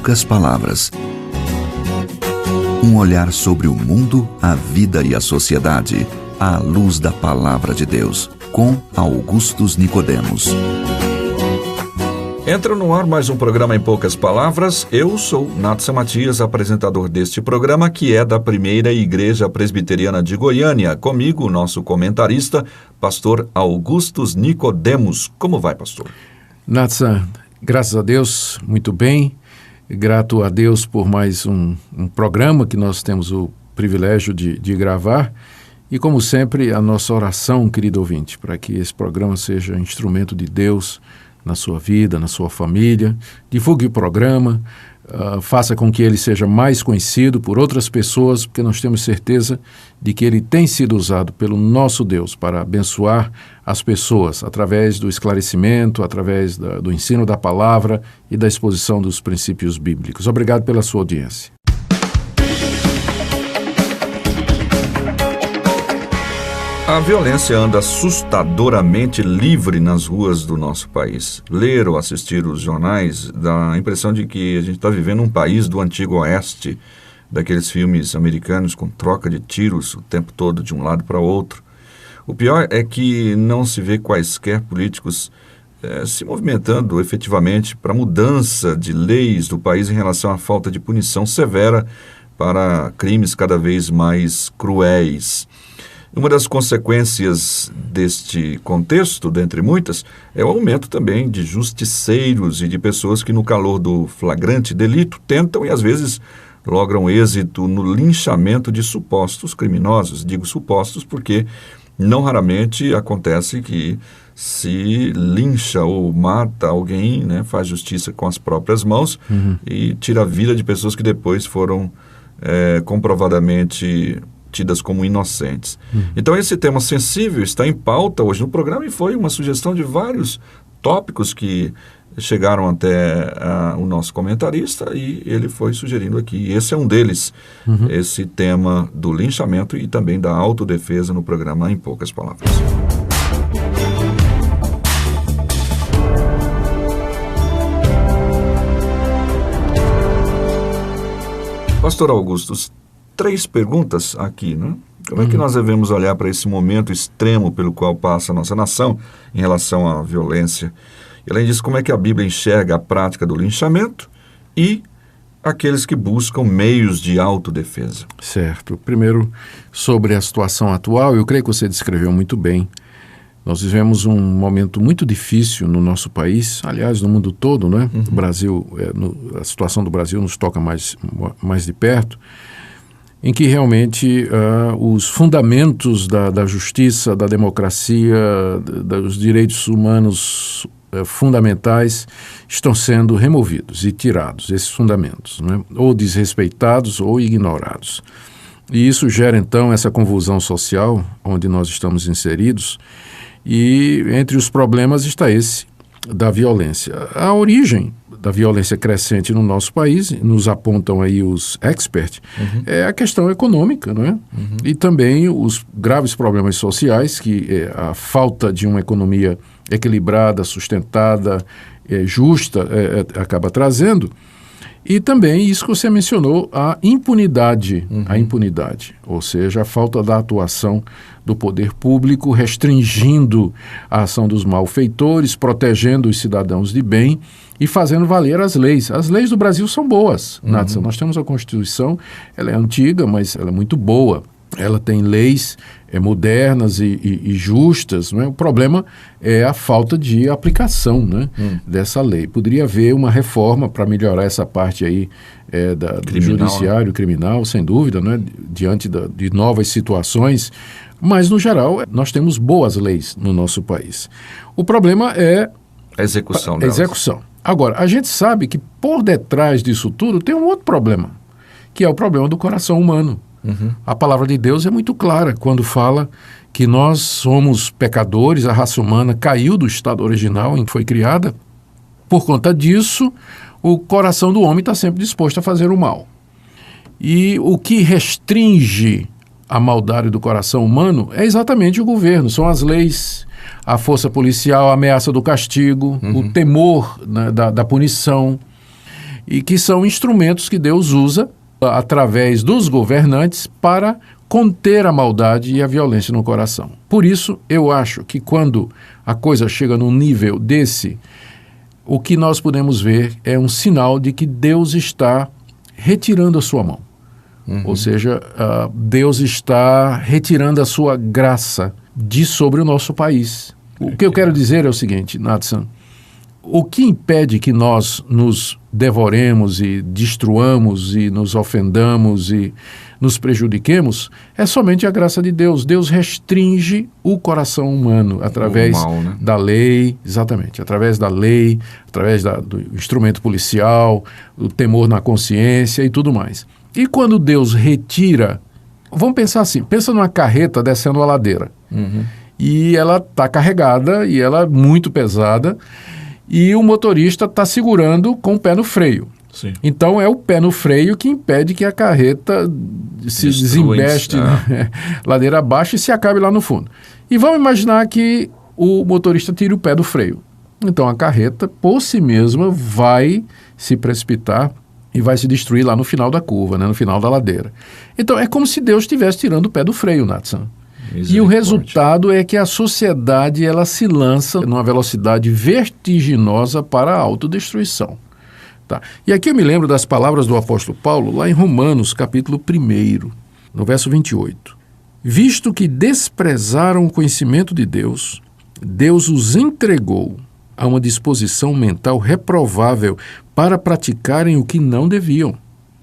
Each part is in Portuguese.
poucas palavras. Um olhar sobre o mundo, a vida e a sociedade, à luz da Palavra de Deus, com Augustus Nicodemos. Entra no ar mais um programa Em Poucas Palavras. Eu sou Natsa Matias, apresentador deste programa, que é da Primeira Igreja Presbiteriana de Goiânia. Comigo, o nosso comentarista, pastor Augustus Nicodemos. Como vai, pastor? Natsa, graças a Deus, muito bem. Grato a Deus por mais um programa que nós temos o privilégio de gravar. E, como sempre, a nossa oração, querido ouvinte, para que esse programa seja instrumento de Deus na sua vida, na sua família. Divulgue o programa, faça com que ele seja mais conhecido por outras pessoas, porque nós temos certeza de que ele tem sido usado pelo nosso Deus para abençoar as pessoas através do esclarecimento, através do ensino da palavra e da exposição dos princípios bíblicos. Obrigado pela sua audiência. A violência anda assustadoramente livre nas ruas do nosso país. Ler ou assistir os jornais dá a impressão de que a gente está vivendo um país do antigo oeste, daqueles filmes americanos com troca de tiros o tempo todo de um lado para o outro. O pior é que não se vê quaisquer políticos se movimentando efetivamente para a mudança de leis do país em relação à falta de punição severa para crimes cada vez mais cruéis. Uma das consequências deste contexto, dentre muitas, é o aumento também de justiceiros e de pessoas que, no calor do flagrante delito, tentam e às vezes logram êxito no linchamento de supostos criminosos. Digo supostos porque não raramente acontece que se lincha ou mata alguém, né, faz justiça com as próprias mãos e tira a vida de pessoas que depois foram comprovadamente tidas como inocentes. Então esse tema sensível está em pauta hoje no programa e foi uma sugestão de vários tópicos que chegaram até o nosso comentarista e ele foi sugerindo aqui. Esse é um deles, esse tema do linchamento e também da autodefesa no programa Em Poucas Palavras. Pastor Augustus, 3 perguntas aqui, né? Como é que nós devemos olhar para esse momento extremo pelo qual passa a nossa nação em relação à violência? E, além disso, como é que a Bíblia enxerga a prática do linchamento e aqueles que buscam meios de autodefesa? Certo. Primeiro, sobre a situação atual, eu creio que você descreveu muito bem. Nós vivemos um momento muito difícil no nosso país, aliás, no mundo todo, né? O Brasil, a situação do Brasil nos toca mais de perto, em que realmente os fundamentos da justiça, da democracia, dos direitos humanos fundamentais estão sendo removidos e tirados, esses fundamentos, né? Ou desrespeitados ou ignorados. E isso gera, então, essa confusão social onde nós estamos inseridos e entre os problemas está esse da violência. A origem da violência crescente no nosso país, nos apontam aí os experts, é a questão econômica, não é? E também os graves problemas sociais que a falta de uma economia equilibrada, sustentada, justa, acaba trazendo. E também isso que você mencionou, a impunidade, ou seja, a falta da atuação do poder público, restringindo a ação dos malfeitores, protegendo os cidadãos de bem e fazendo valer as leis. As leis do Brasil são boas, Natsa. Nós temos a Constituição, ela é antiga, mas ela é muito boa. Ela tem leis modernas e justas, não é? O problema é a falta de aplicação, né, dessa lei. Poderia haver uma reforma para melhorar essa parte aí do judiciário criminal, sem dúvida, né, diante de novas situações, mas, no geral, nós temos boas leis no nosso país. O problema é a execução delas. Agora, a gente sabe que por detrás disso tudo tem um outro problema, que é o problema do coração humano. A palavra de Deus é muito clara quando fala que nós somos pecadores, a raça humana caiu do estado original em que foi criada. Por conta disso, o coração do homem está sempre disposto a fazer o mal. E o que restringe a maldade do coração humano é exatamente o governo, são as leis, a força policial, a ameaça do castigo, o temor, né, da punição. e que são instrumentos que Deus usa através dos governantes para conter a maldade e a violência no coração. Por isso, eu acho que quando a coisa chega num nível desse, o que nós podemos ver é um sinal de que Deus está retirando a sua mão. Ou seja, Deus está retirando a sua graça de sobre o nosso país. O que eu quero dizer é o seguinte, Natsan, o que impede que nós nos devoremos e destruamos e nos ofendamos e nos prejudiquemos é somente a graça de Deus. Deus restringe o coração humano através da lei, exatamente, através da lei, através do instrumento policial, o temor na consciência e tudo mais. E quando Deus retira, vamos pensar assim, pensa numa carreta descendo a ladeira. E ela está carregada e ela é muito pesada e o motorista está segurando com o pé no freio. Sim. Então é o pé no freio que impede que a carreta se desembeste ladeira abaixo e se acabe lá no fundo. E vamos imaginar que o motorista tire o pé do freio. Então a carreta, por si mesma, vai se precipitar e vai se destruir lá no final da curva, no final da ladeira. Então é como se Deus estivesse tirando o pé do freio, Natsan. E o resultado é que a sociedade ela se lança numa velocidade vertiginosa para a autodestruição. Tá? E aqui eu me lembro das palavras do apóstolo Paulo, lá em Romanos, capítulo 1, no verso 28. Visto que desprezaram o conhecimento de Deus, Deus os entregou a uma disposição mental reprovável para praticarem o que não deviam.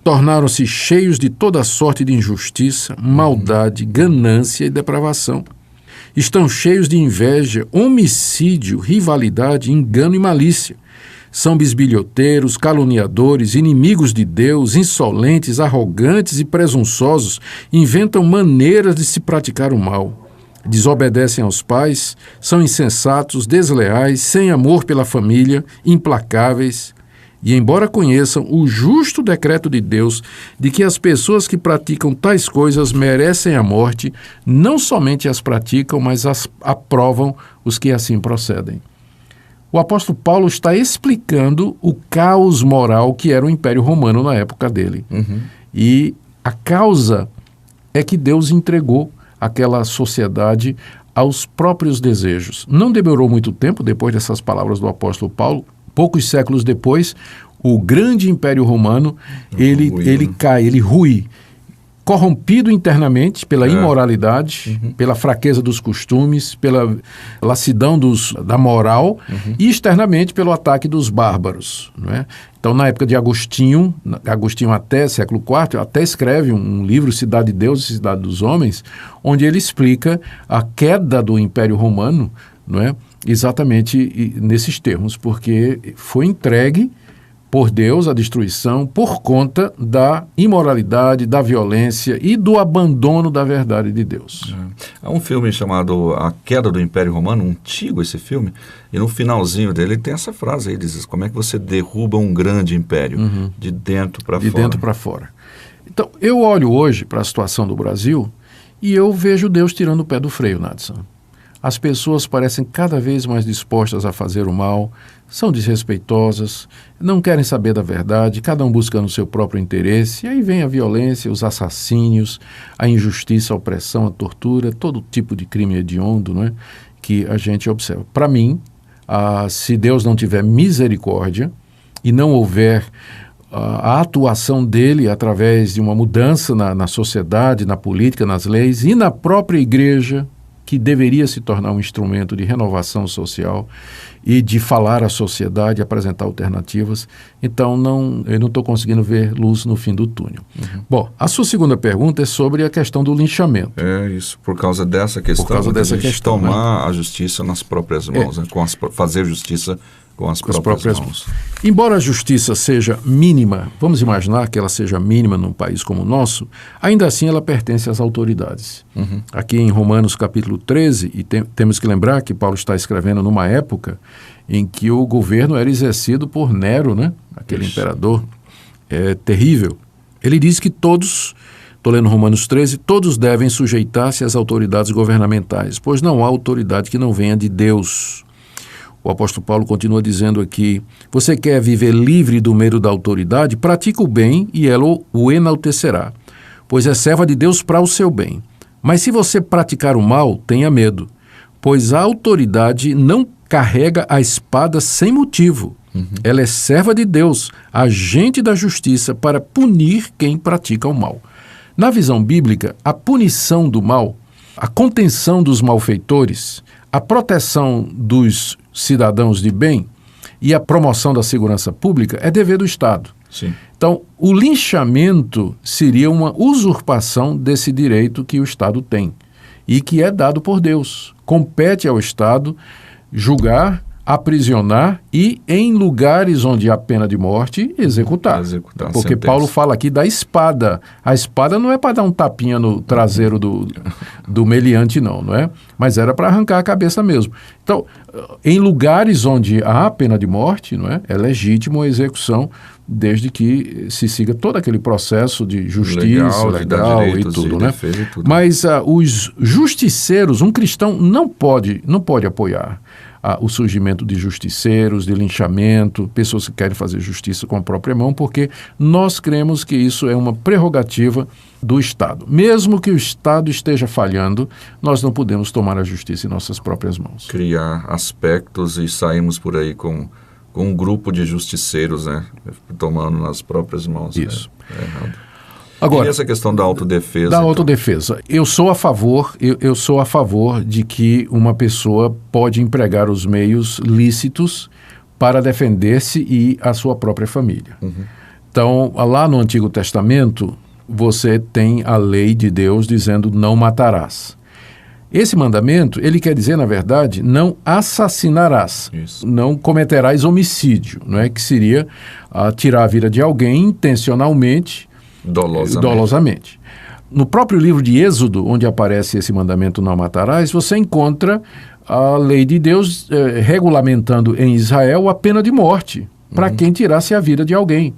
Tornaram-se cheios de toda sorte de injustiça, maldade, ganância e depravação. Estão cheios de inveja, homicídio, rivalidade, engano e malícia. São bisbilhoteiros, caluniadores, inimigos de Deus, insolentes, arrogantes e presunçosos, inventam maneiras de se praticar o mal. Desobedecem aos pais, são insensatos, desleais, sem amor pela família, implacáveis. E embora conheçam o justo decreto de Deus de que as pessoas que praticam tais coisas merecem a morte, não somente as praticam, mas as aprovam os que assim procedem. O apóstolo Paulo está explicando o caos moral que era o Império Romano na época dele. E a causa é que Deus entregou aquela sociedade aos próprios desejos. Não demorou muito tempo, depois dessas palavras do apóstolo Paulo, poucos séculos depois, o grande Império Romano, ele cai, ele rui, corrompido internamente pela imoralidade, pela fraqueza dos costumes, pela lassidão da moral e externamente pelo ataque dos bárbaros. Não é? Então, na época de Agostinho até século IV, até escreve um livro, Cidade de Deus e Cidade dos Homens, onde ele explica a queda do Império Romano, não é? Exatamente nesses termos, porque foi entregue por Deus a destruição por conta da imoralidade, da violência e do abandono da verdade de Deus. Há um filme chamado A Queda do Império Romano, antigo esse filme, e no finalzinho dele tem essa frase aí, diz como é que você derruba um grande império de dentro para fora. De dentro para fora. Então, eu olho hoje para a situação do Brasil e eu vejo Deus tirando o pé do freio, Natsan. As pessoas parecem cada vez mais dispostas a fazer o mal, são desrespeitosas, não querem saber da verdade, cada um buscando o seu próprio interesse, e aí vem a violência, os assassínios, a injustiça, a opressão, a tortura, todo tipo de crime hediondo, não é? Que a gente observa. Para mim, se Deus não tiver misericórdia e não houver a atuação dele através de uma mudança na sociedade, na política, nas leis e na própria igreja, que deveria se tornar um instrumento de renovação social e de falar à sociedade, apresentar alternativas. Então, eu não estou conseguindo ver luz no fim do túnel. Bom, a sua segunda pergunta é sobre a questão do linchamento. É isso, por causa dessa questão, por causa dessa questão, tomar a justiça nas próprias mãos, fazer justiça com as próprias mãos. Embora a justiça seja mínima, vamos imaginar que ela seja mínima num país como o nosso, ainda assim ela pertence às autoridades. Aqui em Romanos capítulo 13, e temos que lembrar que Paulo está escrevendo numa época em que o governo era exercido por Nero, né? Aquele imperador terrível. Ele diz que todos, estou lendo Romanos 13, todos devem sujeitar-se às autoridades governamentais, pois não há autoridade que não venha de Deus. O apóstolo Paulo continua dizendo aqui: você quer viver livre do medo da autoridade? Pratica o bem e ela o enaltecerá, pois é serva de Deus para o seu bem. Mas se você praticar o mal, tenha medo, pois a autoridade não carrega a espada sem motivo. Ela é serva de Deus, agente da justiça para punir quem pratica o mal. Na visão bíblica, a punição do mal, a contenção dos malfeitores, a proteção dos cidadãos de bem e a promoção da segurança pública é dever do Estado. Sim. Então, o linchamento seria uma usurpação desse direito que o Estado tem e que é dado por Deus. Compete ao Estado julgar, aprisionar e, em lugares onde há pena de morte, executar. Porque sentença. Paulo fala aqui da espada. A espada não é para dar um tapinha no traseiro do meliante, não é? Mas era para arrancar a cabeça mesmo. Então, em lugares onde há pena de morte, não é? É legítimo a execução, desde que se siga todo aquele processo de justiça, legal e tudo, né? E tudo. Mas os justiceiros, um cristão não pode apoiar o surgimento de justiceiros, de linchamento, pessoas que querem fazer justiça com a própria mão, porque nós cremos que isso é uma prerrogativa do Estado. Mesmo que o Estado esteja falhando, nós não podemos tomar a justiça em nossas próprias mãos. Criar aspectos e sairmos por aí com um grupo de justiceiros, né, tomando nas próprias mãos. Isso. É errado. Agora, e essa questão da autodefesa? Da autodefesa. Eu sou a favor de que uma pessoa pode empregar os meios lícitos para defender-se e a sua própria família. Então, lá no Antigo Testamento, você tem a lei de Deus dizendo não matarás. Esse mandamento, ele quer dizer, na verdade, não assassinarás, Isso. não cometerás homicídio, não é? Que seria tirar a vida de alguém intencionalmente, dolosamente. No próprio livro de Êxodo, onde aparece esse mandamento não matarás, você encontra a lei de Deus regulamentando em Israel a pena de morte para quem tirasse a vida de alguém.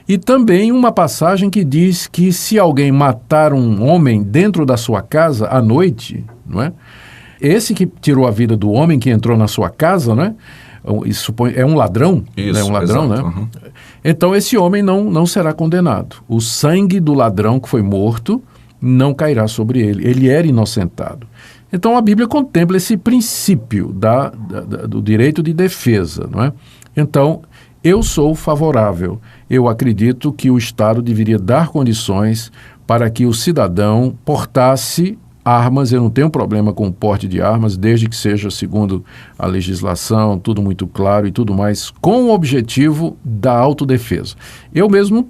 E também uma passagem que diz que se alguém matar um homem dentro da sua casa à noite, não é? Esse que tirou a vida do homem que entrou na sua casa, não é? Isso é um ladrão, Isso, né? Um ladrão, exato, né? Então esse homem não será condenado. O sangue do ladrão que foi morto não cairá sobre ele. Ele era inocentado. Então a Bíblia contempla esse princípio do direito de defesa, não é? Então eu sou favorável. Eu acredito que o Estado deveria dar condições para que o cidadão portasse armas. Eu não tenho problema com o porte de armas, desde que seja segundo a legislação, tudo muito claro e tudo mais, com o objetivo da autodefesa. Eu mesmo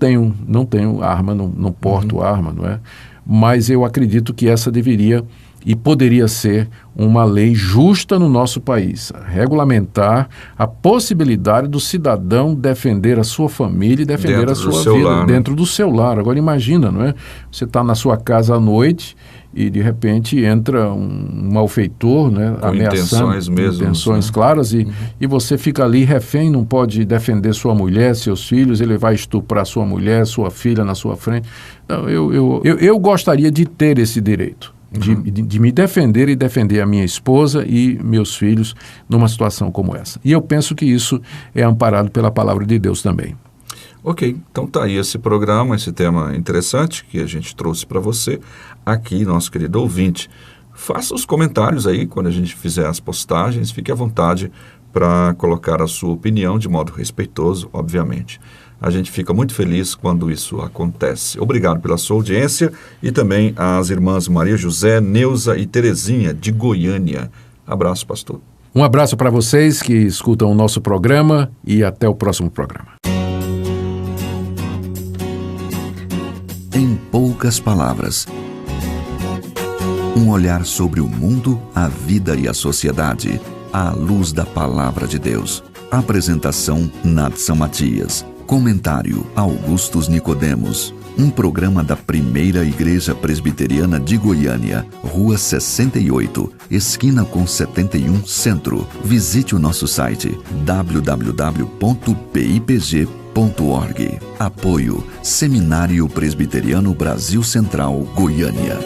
não tenho arma, não porto arma, não é? Mas eu acredito que essa deveria e poderia ser uma lei justa no nosso país, regulamentar a possibilidade do cidadão defender a sua família e defender dentro a sua vida lar, dentro do seu lar. Agora imagina, não é? Você está na sua casa à noite e de repente entra um malfeitor, né, com ameaçando, intenções né? claras e você fica ali refém, não pode defender sua mulher, seus filhos, ele vai estuprar sua mulher, sua filha na sua frente. Então, eu gostaria de ter esse direito. De me defender e defender a minha esposa e meus filhos numa situação como essa. E eu penso que isso é amparado pela palavra de Deus também. Ok, então tá aí esse programa, esse tema interessante que a gente trouxe para você aqui, nosso querido ouvinte. Faça os comentários aí quando a gente fizer as postagens, fique à vontade para colocar a sua opinião de modo respeitoso, obviamente. A gente fica muito feliz quando isso acontece. Obrigado pela sua audiência e também às irmãs Maria José, Neuza e Terezinha, de Goiânia. Abraço, pastor. Um abraço para vocês que escutam o nosso programa e até o próximo programa. Em poucas palavras, um olhar sobre o mundo, a vida e a sociedade, à luz da palavra de Deus. Apresentação Nadson Matias. Comentário Augustus Nicodemos. Um programa da Primeira Igreja Presbiteriana de Goiânia, Rua 68, esquina com 71 Centro. Visite o nosso site www.pipg.org. Apoio Seminário Presbiteriano Brasil Central, Goiânia.